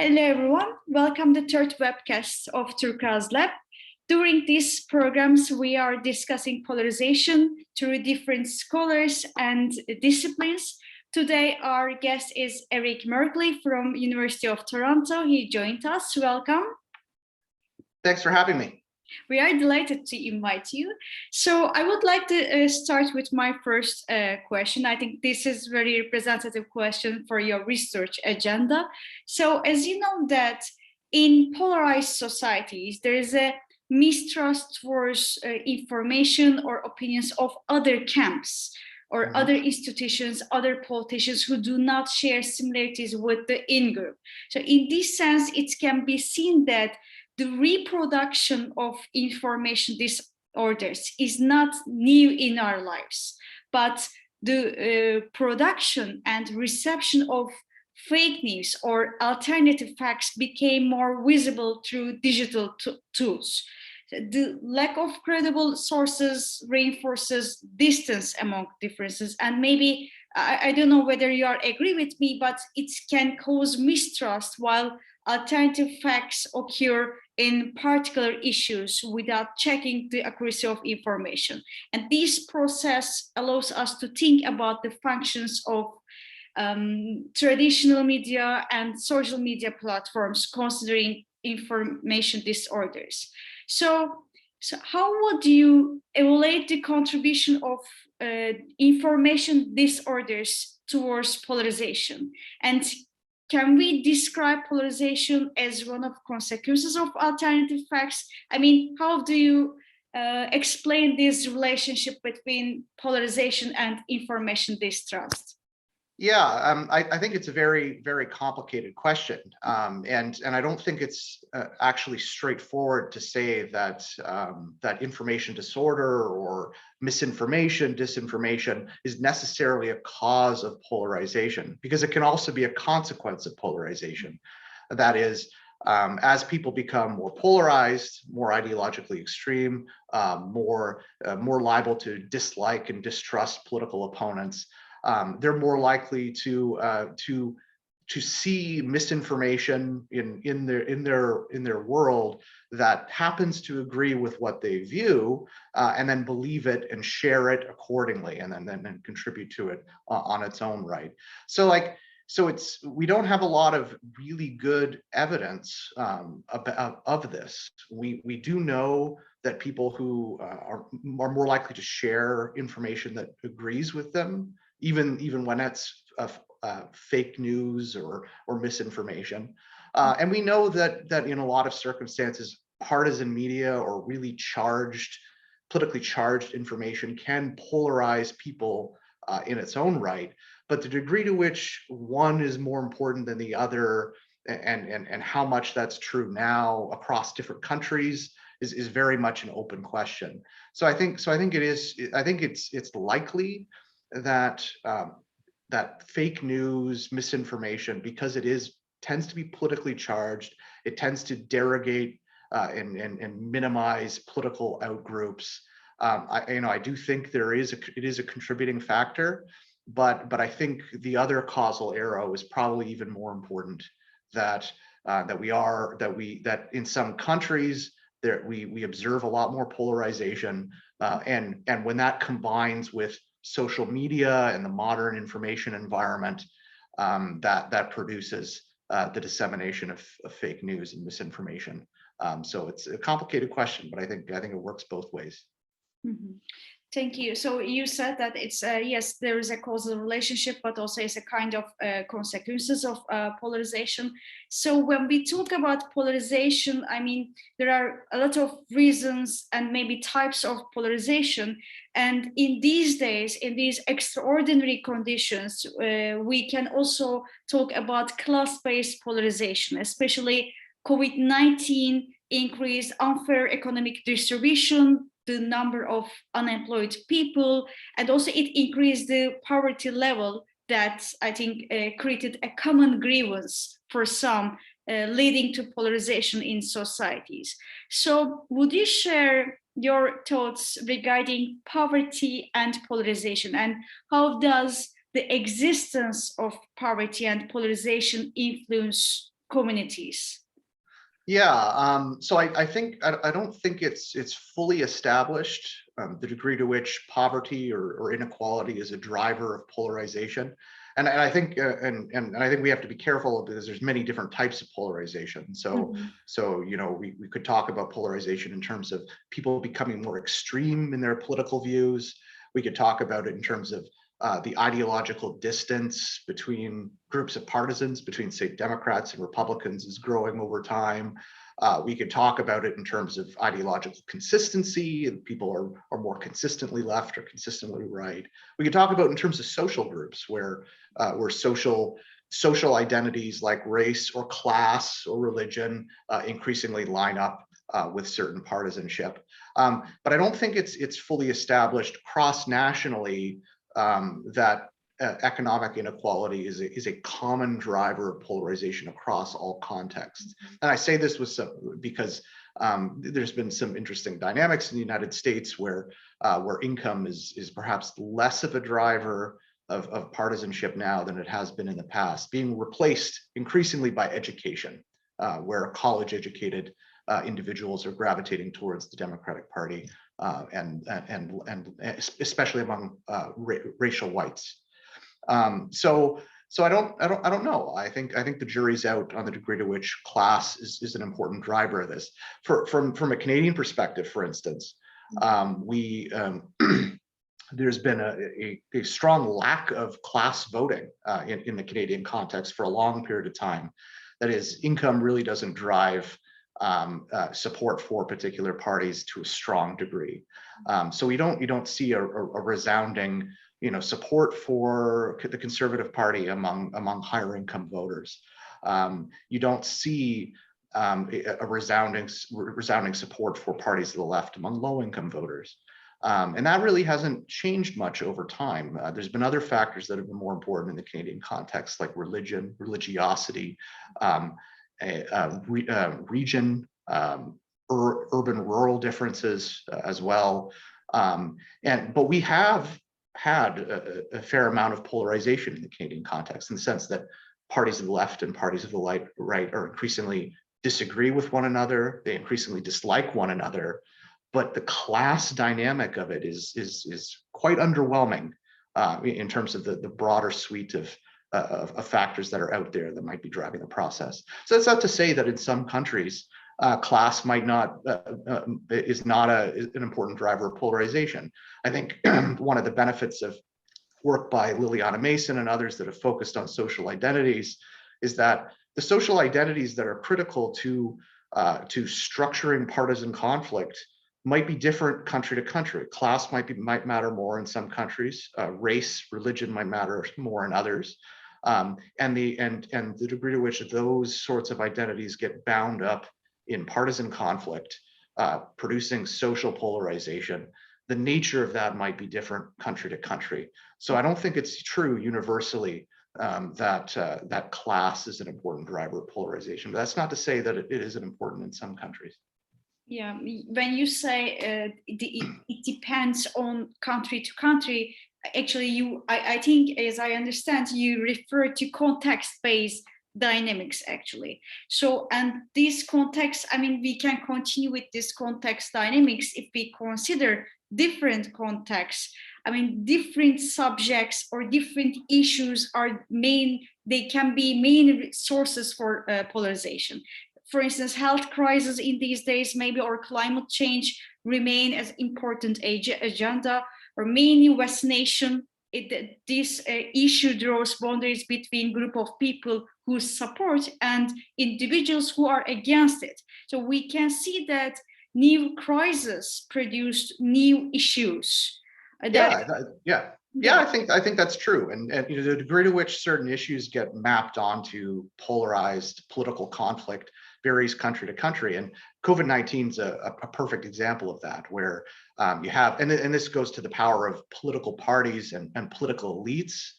Hello everyone, welcome to the third webcast of TurkuazLab. During these programs, we are discussing polarization through different scholars and disciplines. Today, our guest is Eric Merkley from University of Toronto. He joined us. Welcome. Thanks for having me. We are delighted to invite you. So I would like to start with my first question. I think this is a very representative question for your research agenda. So as you know that in polarized societies, there is a mistrust towards information or opinions of other camps or other institutions, other politicians who do not share similarities with the in-group. So in this sense, it can be seen that the reproduction of information disorders is not new in our lives, but the production and reception of fake news or alternative facts became more visible through digital tools. The lack of credible sources reinforces distance among differences, and maybe I don't know whether you agree with me, but it can cause mistrust while alternative facts occur in particular issues without checking the accuracy of information. And this process allows us to think about the functions of traditional media and social media platforms considering information disorders. So how would you evaluate the contribution of information disorders towards polarization? And can we describe polarization as one of consequences of alternative facts? I mean, how do you explain this relationship between polarization and information distrust? Yeah, I think it's a very, very complicated question. And I don't think it's actually straightforward to say that that information disorder or misinformation, disinformation is necessarily a cause of polarization, because it can also be a consequence of polarization. That is, as people become more polarized, more ideologically extreme, more liable to dislike and distrust political opponents, they're more likely to see misinformation in their world that happens to agree with what they view, and then believe it and share it accordingly, and then contribute to it on its own right. So we don't have a lot of really good evidence of this. We do know that people who are more likely to share information that agrees with them, even when it's fake news or misinformation. And we know that in a lot of circumstances, partisan media or really politically charged information can polarize people in its own right. But the degree to which one is more important than the other, and how much that's true now across different countries is very much an open question. So I think it's likely that that fake news, misinformation, because it tends to be politically charged, it tends to derogate and minimize political outgroups. I do think it is a contributing factor, but I think the other causal arrow is probably even more important. That in some countries we observe a lot more polarization, and when that combines with social media and the modern information environment, that produces the dissemination of fake news and misinformation. So it's a complicated question, but I think it works both ways. Mm-hmm. Thank you. So you said that it's yes, there is a causal relationship, but also it's a kind of consequences of polarization. So when we talk about polarization, I mean, there are a lot of reasons and maybe types of polarization. And in these days, in these extraordinary conditions, we can also talk about class-based polarization, especially COVID-19 increased unfair economic distribution, the number of unemployed people, and also it increased the poverty level that I think created a common grievance for some, leading to polarization in societies. So would you share your thoughts regarding poverty and polarization, and how does the existence of poverty and polarization influence communities? Yeah, so I don't think it's fully established the degree to which poverty or inequality is a driver of polarization, and I think and I think we have to be careful because there's many different types of polarization. So you know we could talk about polarization in terms of people becoming more extreme in their political views. We could talk about it in terms of the ideological distance between groups of partisans, between, say, Democrats and Republicans, is growing over time. We could talk about it in terms of ideological consistency, and people are more consistently left or consistently right. We could talk about it in terms of social groups, where social identities like race or class or religion increasingly line up with certain partisanship. But I don't think it's fully established cross-nationally that economic inequality is a common driver of polarization across all contexts. And I say this because there's been some interesting dynamics in the United States where income is perhaps less of a driver of partisanship now than it has been in the past, being replaced increasingly by education, where college-educated individuals are gravitating towards the Democratic Party, and especially among racial whites. So I don't know. I think the jury's out on the degree to which class is an important driver of this. From a Canadian perspective, for instance, there's been a strong lack of class voting in the Canadian context for a long period of time. That is, income really doesn't drive support for particular parties to a strong degree. So you don't see a resounding, support for the Conservative Party among higher income voters. You don't see a resounding support for parties to the left among low income voters. And that really hasn't changed much over time. There's been other factors that have been more important in the Canadian context, like religion, religiosity, region, urban-rural differences as well. But we have had a fair amount of polarization in the Canadian context, in the sense that parties of the left and parties of the right are increasingly disagree with one another. They increasingly dislike one another. But the class dynamic of it is quite underwhelming in terms of the broader suite of factors that are out there that might be driving the process. So that's not to say that in some countries, class might not is not an important driver of polarization. I think one of the benefits of work by Liliana Mason and others that have focused on social identities is that the social identities that are critical to structuring partisan conflict might be different country to country. Class might matter more in some countries. Race, religion might matter more in others. And the degree to which those sorts of identities get bound up in partisan conflict, producing social polarization, the nature of that might be different country to country. So I don't think it's true universally that class is an important driver of polarization. But that's not to say that it isn't important in some countries. Yeah, when you say it depends on country to country, actually I think, as I understand, you refer to context-based dynamics actually. So, and this context, I mean, we can continue with this context dynamics if we consider different contexts. I mean, different subjects or different issues they can be main sources for polarization. For instance, health crisis in these days, maybe, or climate change remain as important agenda, or many vaccination. This issue draws boundaries between group of people who support and individuals who are against it. So we can see that new crises produced new issues. Yeah, I think that's true, and the degree to which certain issues get mapped onto polarized political conflict varies country to country, and COVID-19 is a perfect example of that, where you have, and this goes to the power of political parties and political elites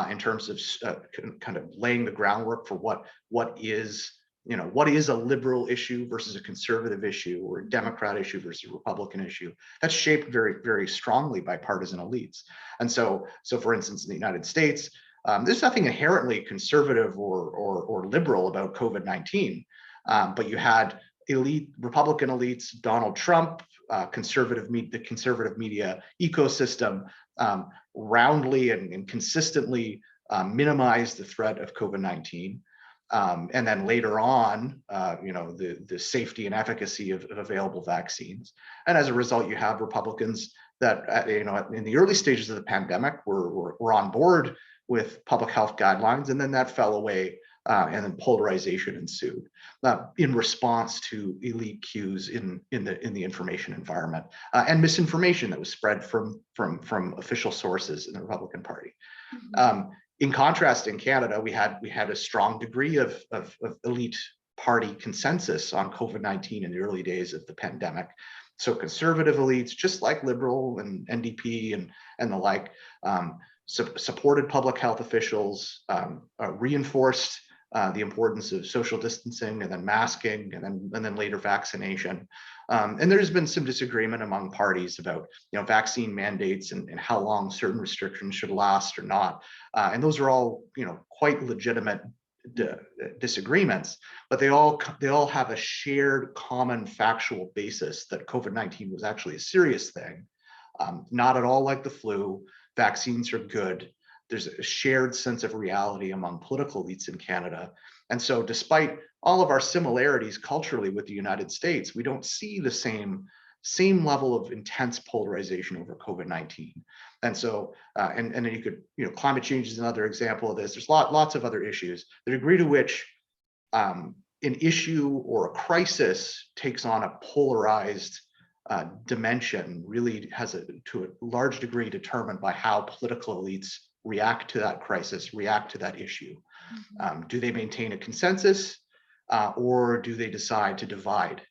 in terms of kind of laying the groundwork for what is a liberal issue versus a conservative issue, or a Democrat issue versus a Republican issue. That's shaped very, very strongly by partisan elites. And so for instance, in the United States, There's nothing inherently conservative or liberal about COVID-19, but you had Republican elites, Donald Trump, the conservative media ecosystem roundly and consistently minimize the threat of COVID-19. And then later on, the safety and efficacy of available vaccines. And as a result, you have Republicans that, in the early stages of the pandemic were on board with public health guidelines, and then that fell away, and then polarization ensued in response to elite cues in the information environment and misinformation that was spread from official sources in the Republican Party. Mm-hmm. In contrast, in Canada, we had a strong degree of elite party consensus on COVID-19 in the early days of the pandemic. So conservative elites, just like Liberal and NDP and the like, supported public health officials, reinforced the importance of social distancing and then masking and then later vaccination. And there's been some disagreement among parties about vaccine mandates and how long certain restrictions should last or not. And those are all quite legitimate disagreements, but they all have a shared common factual basis that COVID-19 was actually a serious thing, not at all like the flu. Vaccines are good. There's a shared sense of reality among political elites in Canada. And so despite all of our similarities culturally with the United States, we don't see the same level of intense polarization over COVID-19. And so, and then you could, climate change is another example of this. There's lots of other issues. The degree to which an issue or a crisis takes on a polarized dimension really has to a large degree determined by how political elites react to that crisis, react to that issue. Mm-hmm. Do they maintain a consensus or do they decide to divide?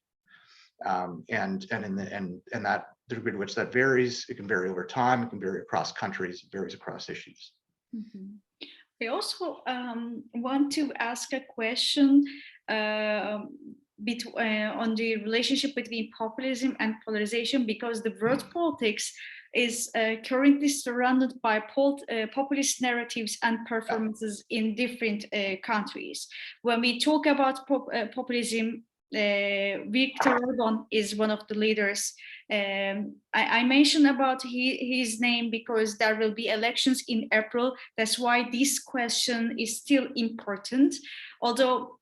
And that the degree to which that varies, it can vary over time, it can vary across countries, it varies across issues. Mm-hmm. I also want to ask a question on the relationship between populism and polarization, because the world politics is currently surrounded by populist narratives and performances in different countries. When we talk about populism, Viktor Orban is one of the leaders. I mentioned about his name because there will be elections in April. That's why this question is still important. Although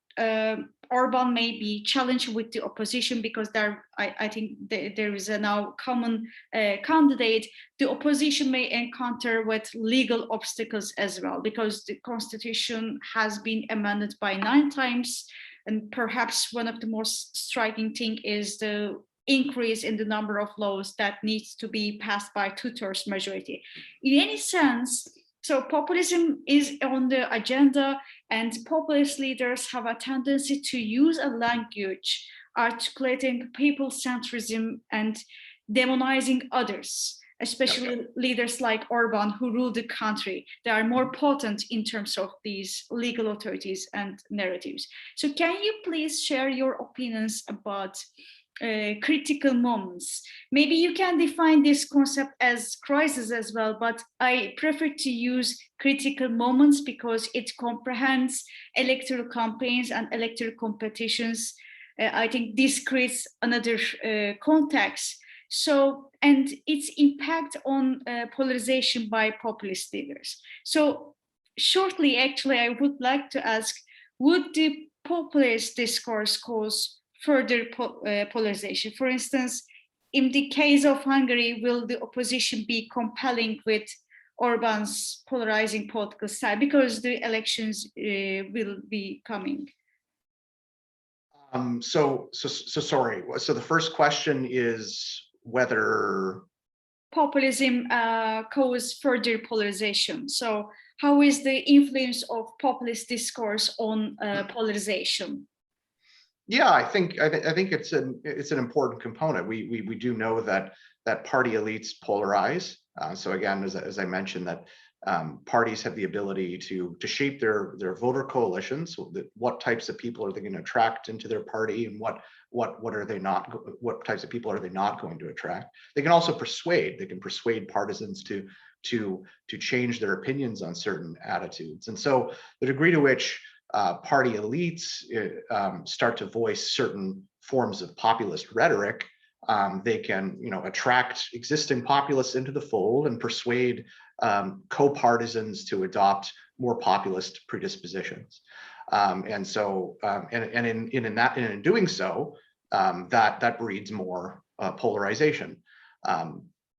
Orban may be challenged with the opposition because I think there is a now common candidate. The opposition may encounter with legal obstacles as well, because the constitution has been amended by 9 times. And perhaps one of the most striking thing is the increase in the number of laws that needs to be passed by 2/3 majority. In any sense, so populism is on the agenda, and populist leaders have a tendency to use a language articulating people-centrism and demonizing others, especially leaders like Orban, who rule the country. They are more potent in terms of these legal authorities and narratives. So can you please share your opinions about critical moments? Maybe you can define this concept as crisis as well, but I prefer to use critical moments because it comprehends electoral campaigns and electoral competitions. I think this creates another context. So, and its impact on polarization by populist leaders. So shortly, actually, I would like to ask, would the populist discourse cause further polarization? For instance, in the case of Hungary, will the opposition be compelling with Orban's polarizing political style because the elections will be coming? So sorry. So the first question is whether populism causes further polarization. So how is the influence of populist discourse on polarization? Yeah, I think it's an important component. We do know that party elites polarize. So again, as I mentioned, that parties have the ability to shape their voter coalitions. So what types of people are they going to attract into their party, and what types of people are they not going to attract? They can also persuade. They can persuade partisans to change their opinions on certain attitudes. And so the degree to which party elites start to voice certain forms of populist rhetoric, they can, attract existing populists into the fold and persuade co-partisans to adopt more populist predispositions. And so, in doing so, that breeds more polarization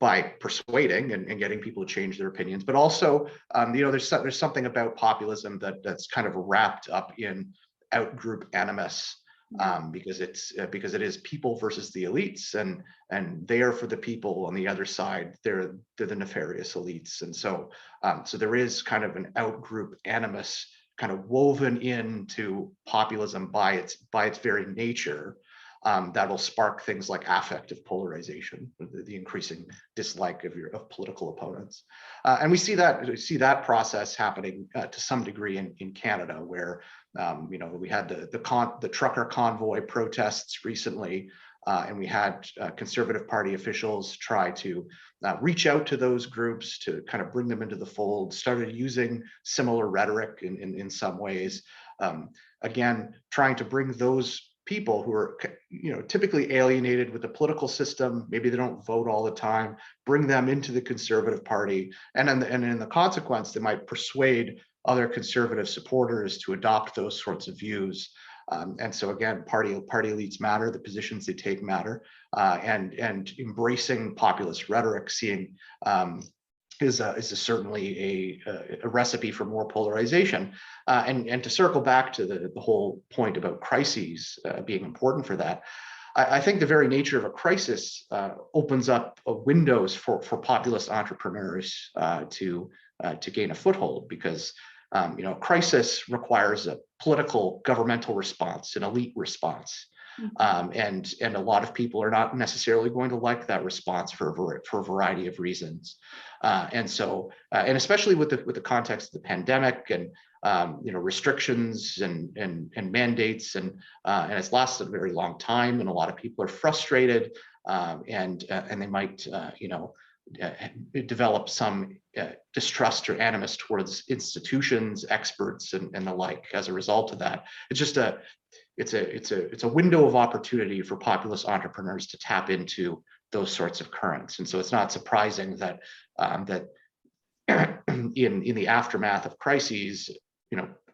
by persuading and getting people to change their opinions. But also, there's something about populism that's kind of wrapped up in out-group animus. Because it is people versus the elites, and they are for the people. On the other side, they're the nefarious elites, and so there is kind of an out-group animus kind of woven into populism by its very nature, that will spark things like affective polarization, the increasing dislike of political opponents, and we see that process happening to some degree in Canada, where we had the trucker convoy protests recently, and we had Conservative Party officials try to reach out to those groups to kind of bring them into the fold, started using similar rhetoric in some ways, again, trying to bring those people who are typically alienated with the political system, maybe they don't vote all the time, bring them into the Conservative Party, and in the consequence, they might persuade other conservative supporters to adopt those sorts of views. And so again, party elites matter, the positions they take matter, and embracing populist rhetoric, seeing is certainly a recipe for more polarization. And to circle back to the whole point about crises being important for that, I think the very nature of a crisis opens up windows for populist entrepreneurs to gain a foothold, because crisis requires a political governmental response, an elite response. And a lot of people are not necessarily going to like that response for a variety of reasons. And so, and especially with the context of the pandemic and restrictions and mandates, and it's lasted a very long time, and a lot of people are frustrated, and they might develop some distrust or animus towards institutions, experts, and the like as a result of that. It's just it's a window of opportunity for populist entrepreneurs to tap into those sorts of currents. And so it's not surprising that in the aftermath of crises,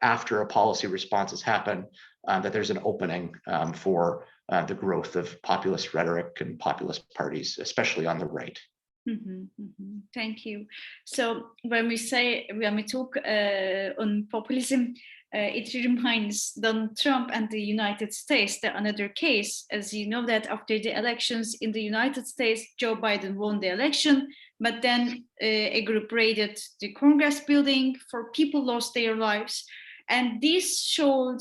after a policy response has happened, that there's an opening for the growth of populist rhetoric and populist parties, especially on the right. Thank you. So when we talk on populism, it reminds Donald Trump and the United States, another case. As you know, that after the elections in the United States, Joe Biden won the election, but then a group raided the Congress building, people lost their lives. And this showed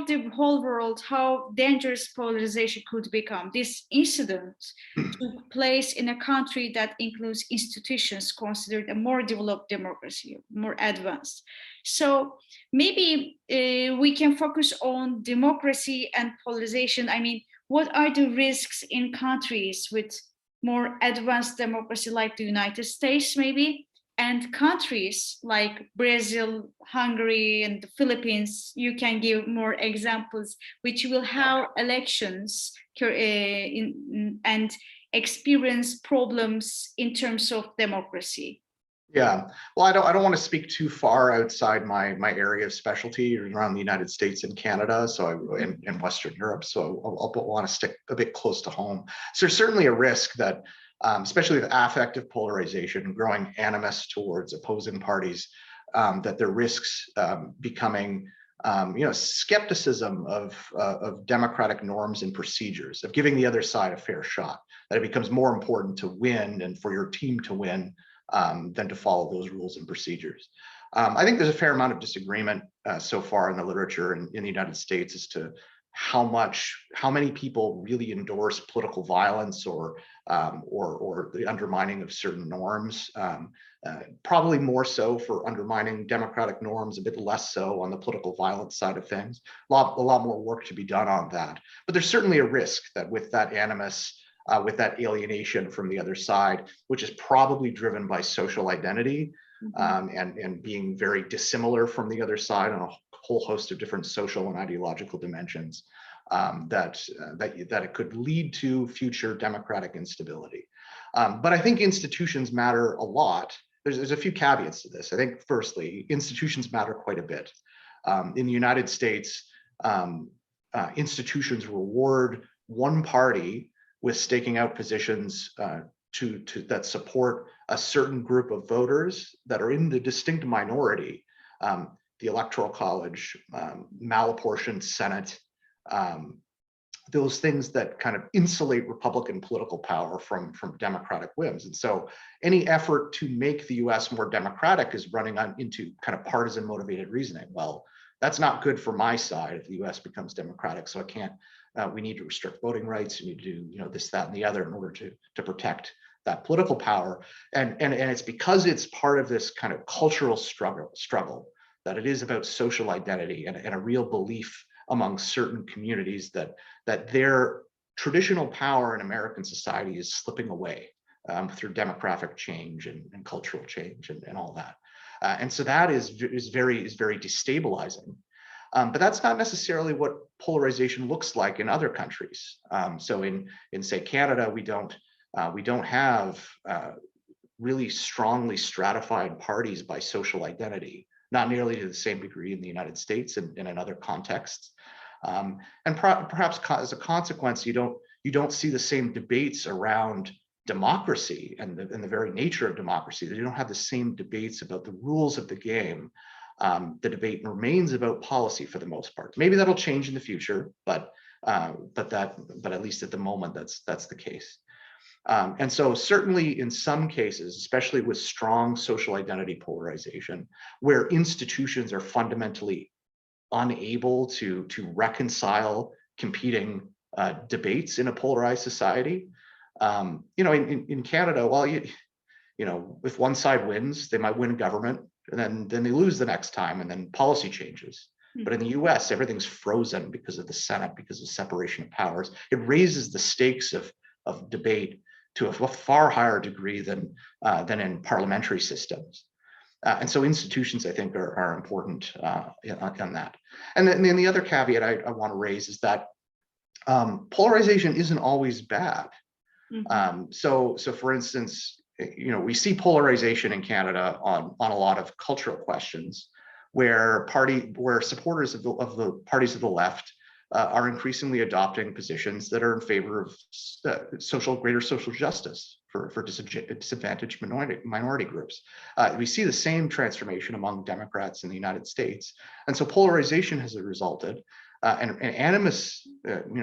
the whole world how dangerous polarization could become. This incident took place in a country that includes institutions considered a more developed democracy, more advanced. So maybe we can focus on democracy and polarization. I mean, what are the risks in countries with more advanced democracy like the United States, maybe? And countries like Brazil, Hungary, and the Philippines, you can give more examples, which will have elections and experience problems in terms of democracy. Yeah, well, I don't want to speak too far outside my area of specialty around the United States and Canada, and Western Europe. So I'll want to stick a bit close to home. So there's certainly a risk that, especially with affective polarization, growing animus towards opposing parties, that there risks becoming, skepticism of democratic norms and procedures, of giving the other side a fair shot, that it becomes more important to win and for your team to win than to follow those rules and procedures. I think there's a fair amount of disagreement so far in the literature in the United States as to how many people really endorse political violence or the undermining of certain norms. Probably more so for undermining democratic norms, a bit less so on the political violence side of things. A lot more work to be done on that. But there's certainly a risk that with that animus, with that alienation from the other side, which is probably driven by social identity, and being very dissimilar from the other side on a whole host of different social and ideological dimensions, that it could lead to future democratic instability. But I think institutions matter a lot. There's a few caveats to this. I think firstly, institutions matter quite a bit. In the United States, institutions reward one party with staking out positions that support a certain group of voters that are in the distinct minority. The Electoral College, malapportioned Senate, those things that kind of insulate Republican political power from democratic whims. And so any effort to make the US more democratic is running into kind of partisan motivated reasoning. Well, that's not good for my side if the US becomes democratic, so I can't, we need to restrict voting rights, we need to do this, that, and the other in order to protect that political power. And it's because it's part of this kind of cultural struggle that it is about social identity and a real belief among certain communities that their traditional power in American society is slipping away through demographic change and cultural change and all that. And so that is very destabilizing. But that's not necessarily what polarization looks like in other countries. So in say Canada, we don't have really strongly stratified parties by social identity, not nearly to the same degree in the United States and in other contexts. And perhaps as a consequence, you don't see the same debates around democracy and the very nature of democracy. You don't have the same debates about the rules of the game. The debate remains about policy for the most part. Maybe that'll change in the future, but at least at the moment, that's the case. And so certainly in some cases, especially with strong social identity polarization, where institutions are fundamentally unable to reconcile competing debates in a polarized society. In Canada, well, if one side wins, they might win government, and then they lose the next time, and then policy changes. But in the US, everything's frozen because of the Senate, because of separation of powers. It raises the stakes of debate to a far higher degree than in parliamentary systems. And so institutions, I think, are important on that. And then the other caveat I want to raise is that polarization isn't always bad. So for instance, we see polarization in Canada on a lot of cultural questions, where supporters of the parties of the left are increasingly adopting positions that are in favor of greater social justice for disadvantaged minority groups. We see the same transformation among Democrats in the United States, and so polarization has resulted, and animus,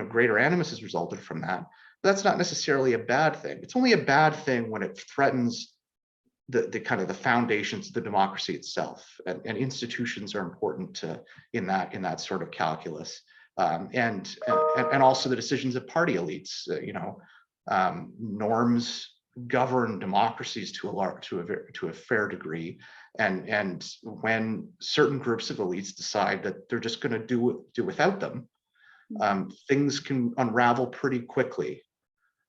greater animus has resulted from that. But that's not necessarily a bad thing. It's only a bad thing when it threatens the kind of the foundations of the democracy itself, and institutions are important in that sort of calculus. And also the decisions of party elites. Norms govern democracies to a fair degree, and when certain groups of elites decide that they're just going to do without them, things can unravel pretty quickly.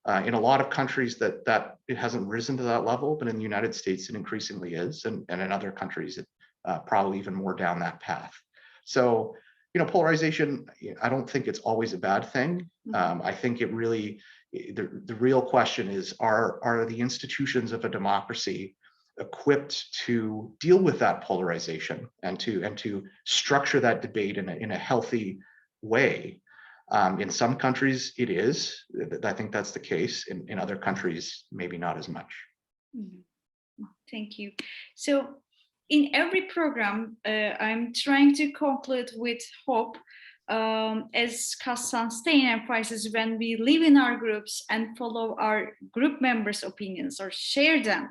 In a lot of countries that it hasn't risen to that level, but in the United States it increasingly is, and in other countries it probably even more down that path. So polarization, I don't think it's always a bad thing. I think it really, the real question is, are the institutions of a democracy equipped to deal with that polarization and to structure that debate in a healthy way? In some countries it is. I think that's the case. In other countries, maybe not as much. Thank you. So in every program, I'm trying to conclude with hope. As Kassan Stein emphasizes, when we live in our groups and follow our group members' opinions or share them,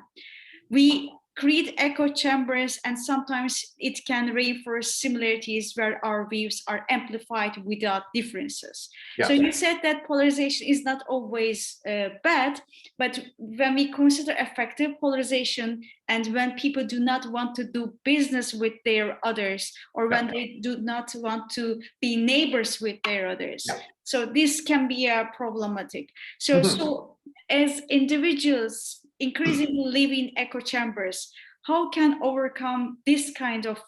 we create echo chambers, and sometimes it can reinforce similarities where our views are amplified without differences. Yeah. So you said that polarization is not always bad, but when we consider effective polarization and when people do not want to do business with their others, or when they do not want to be neighbors with their others, so this can be problematic. So as individuals increasingly live in echo chambers, how can overcome this kind of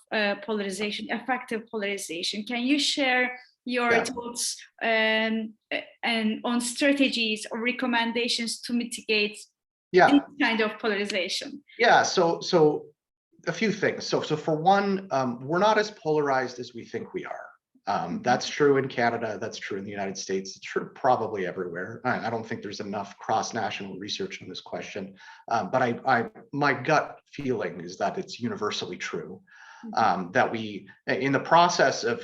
polarization, effective polarization? Can you share your thoughts and on strategies or recommendations to mitigate this kind of polarization? Yeah, so a few things. So for one, we're not as polarized as we think we are. That's true in Canada, that's true in the United States, it's true probably everywhere. I don't think there's enough cross-national research on this question, but my gut feeling is that it's universally true. That we, in the process of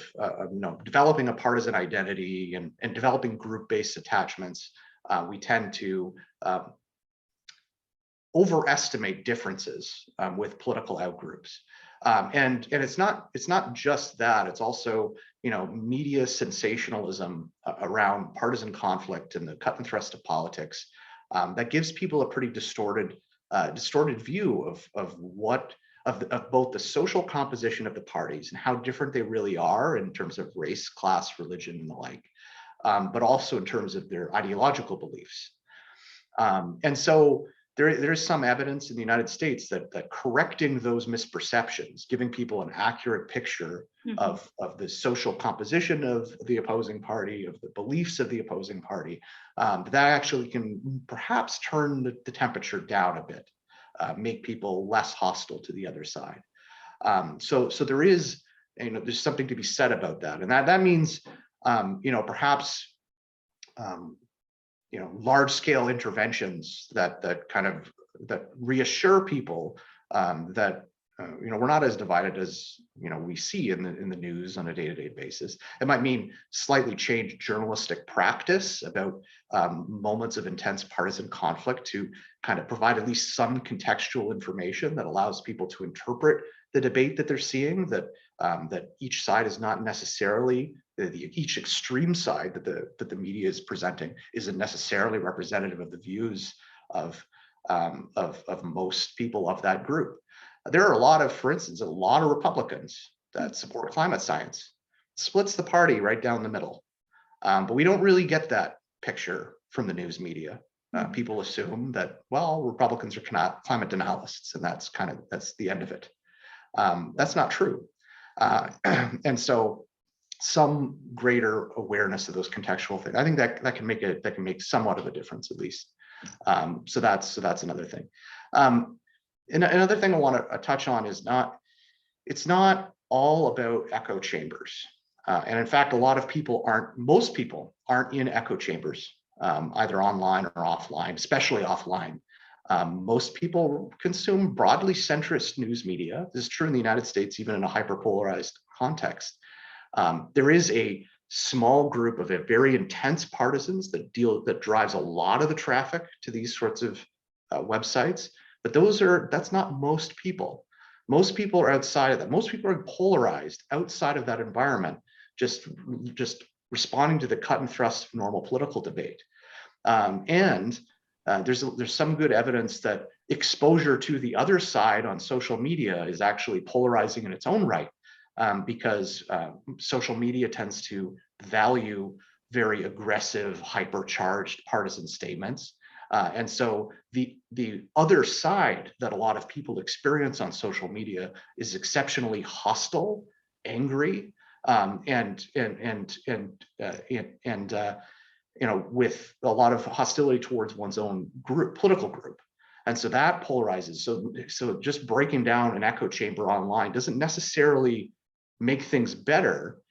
developing a partisan identity and developing group-based attachments, we tend to overestimate differences with political outgroups. And it's not just that, it's also media sensationalism around partisan conflict and the cut and thrust of politics that gives people a pretty distorted view of both the social composition of the parties and how different they really are in terms of race, class, religion, and the like, but also in terms of their ideological beliefs. And so there is some evidence in the United States that correcting those misperceptions, giving people an accurate picture of the social composition of the opposing party, of the beliefs of the opposing party, that actually can perhaps turn the temperature down a bit, make people less hostile to the other side. So there is, there's something to be said about that, and that means, perhaps. Large-scale interventions that reassure people that we're not as divided as we see in the news on a day-to-day basis. It might mean slightly changed journalistic practice about moments of intense partisan conflict to kind of provide at least some contextual information that allows people to interpret the debate that they're seeing, that each side is not necessarily, each extreme side that the media is presenting isn't necessarily representative of the views of most people of that group. There are for instance, a lot of Republicans that support climate science. Splits the party right down the middle. But we don't really get that picture from the news media. People assume that, well, Republicans are climate denialists, and that's the end of it. That's not true. And so some greater awareness of those contextual things, I think that can make somewhat of a difference, at least. So that's another thing. And another thing I want to touch on is it's not all about echo chambers. And in fact, most people aren't in echo chambers, either online or offline, especially offline. Most people consume broadly centrist news media. This is true in the United States, even in a hyperpolarized context. There is a small group of very intense partisans that drives a lot of the traffic to these sorts of websites, but that's not most people. Most people are outside of that. Most people are polarized outside of that environment, just responding to the cut and thrust of normal political debate. And there's some good evidence that exposure to the other side on social media is actually polarizing in its own right, because social media tends to value very aggressive, hypercharged partisan statements. And so the other side that a lot of people experience on social media is exceptionally hostile, angry, and with a lot of hostility towards one's own political group. And so that polarizes. So just breaking down an echo chamber online doesn't necessarily make things better,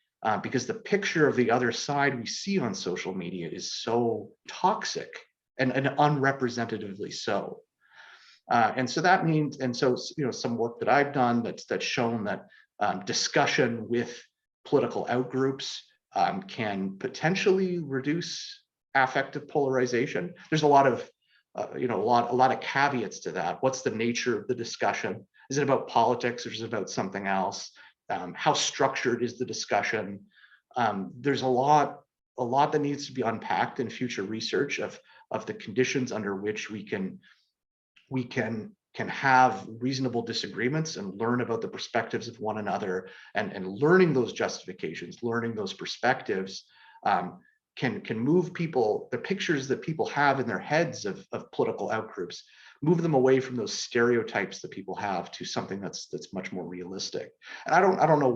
because the picture of the other side we see on social media is so toxic and unrepresentatively so. And so that means, some work that I've done that's shown that discussion with political outgroups can potentially reduce affective polarization. There's a lot of a lot of caveats to that. What's the nature of the discussion? Is it about politics or is it about something else? How structured is the discussion? There's a lot that needs to be unpacked in future research of the conditions under which we can have reasonable disagreements and learn about the perspectives of one another, and learning those justifications, learning those perspectives can move people, the pictures that people have in their heads of political outgroups, move them away from those stereotypes that people have to something that's much more realistic. And I don't know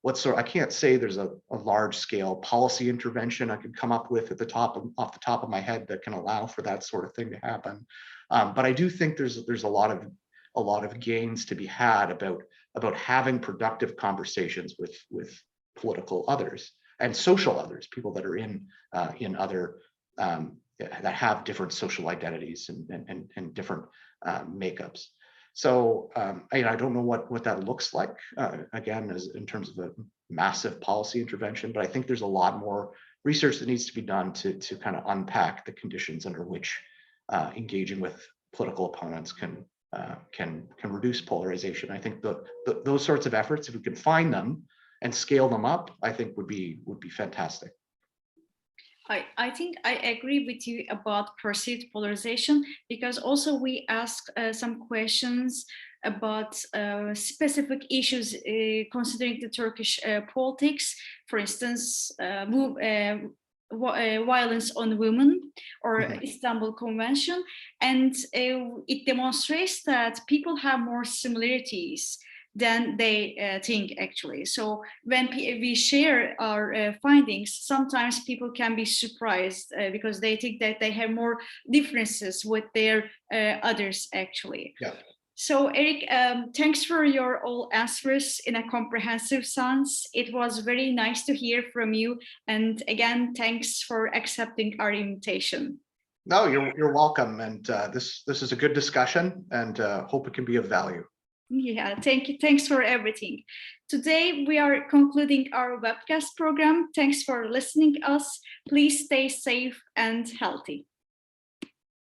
what sort, I can't say there's a large scale policy intervention I could come up with off the top of my head that can allow for that sort of thing to happen. But I do think there's a lot of gains to be had about having productive conversations with political others and social others, people that are in other that have different social identities and different makeups. So I don't know what that looks like, again, as in terms of a massive policy intervention, but I think there's a lot more research that needs to be done to kind of unpack the conditions under which engaging with political opponents can reduce polarization. I think those sorts of efforts, if we can find them and scale them up, I think would be fantastic. I think I agree with you about perceived polarization, because also we ask some questions about specific issues considering the Turkish politics, for instance, violence on women or Istanbul Convention, and it demonstrates that people have more similarities than they think, actually. So when we share our findings, sometimes people can be surprised because they think that they have more differences with their others, actually. Yeah. So Eric, thanks for your all answers in a comprehensive sense. It was very nice to hear from you. And again, thanks for accepting our invitation. No, you're welcome. And this is a good discussion, and hope it can be of value. Yeah, thank you. Thanks for everything. Today, we are concluding our webcast program. Thanks for listening to us. Please stay safe and healthy.